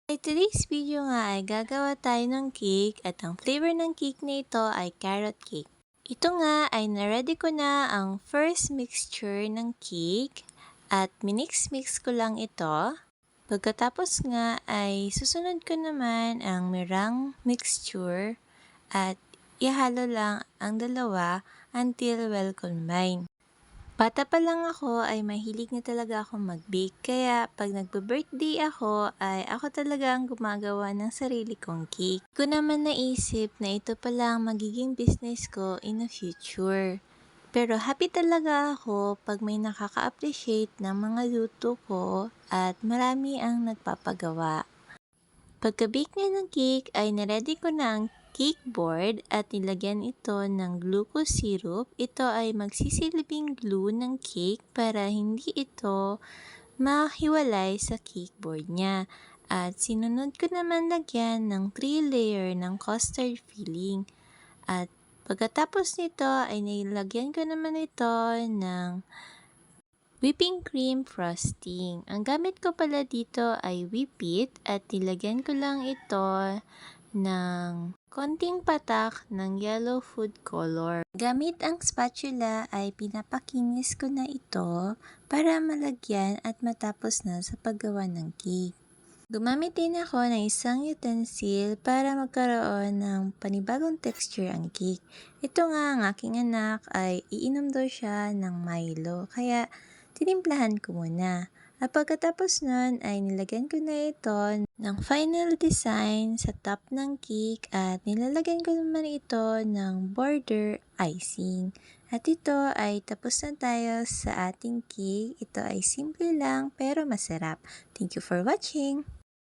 Today's video nga ay gagawa tayo ng cake at ang flavor ng cake na ito ay carrot cake. Ito nga ay na-ready ko na ang first mixture ng cake at minix-mix ko lang ito. Pagkatapos nga ay susunod ko naman ang meringue mixture at ihalo lang ang dalawa until well combined. Bata pa lang ako ay mahilig na talaga akong mag-bake, kaya pag nagbe-birthday ako ay ako talaga ang gumagawa ng sarili kong cake. Ko naman naisip na ito pala ang magiging business ko in the future. Pero happy talaga ako pag may nakaka-appreciate ng mga luto ko at marami ang nagpapagawa. Pagka-bake nga ng cake ay naready ko na ang cake board at nilagyan ito ng glucose syrup. Ito ay magsisilbing glue ng cake para hindi ito mahiwalay sa cake board niya. At sinunod ko naman lagyan ng 3 layer ng custard filling. At pagkatapos nito ay nilagyan ko naman ito ng whipping cream frosting. Ang gamit ko pala dito ay whip it at nilagyan ko lang ito ng konting patak ng yellow food color. Gamit ang spatula ay pinapakinis ko na ito para malagyan at matapos na sa paggawa ng cake. Gumamit din ako ng isang utensil para magkaroon ng panibagong texture ang cake. Ito nga ang aking anak ay iinom daw siya ng Milo, kaya tinimplahan ko muna. At pagkatapos nun ay nilagyan ko na ito ng final design sa top ng cake at nilalagyan ko naman ito ng border icing. At ito ay tapos na tayo sa ating cake. Ito ay simple lang pero masarap. Thank you for watching!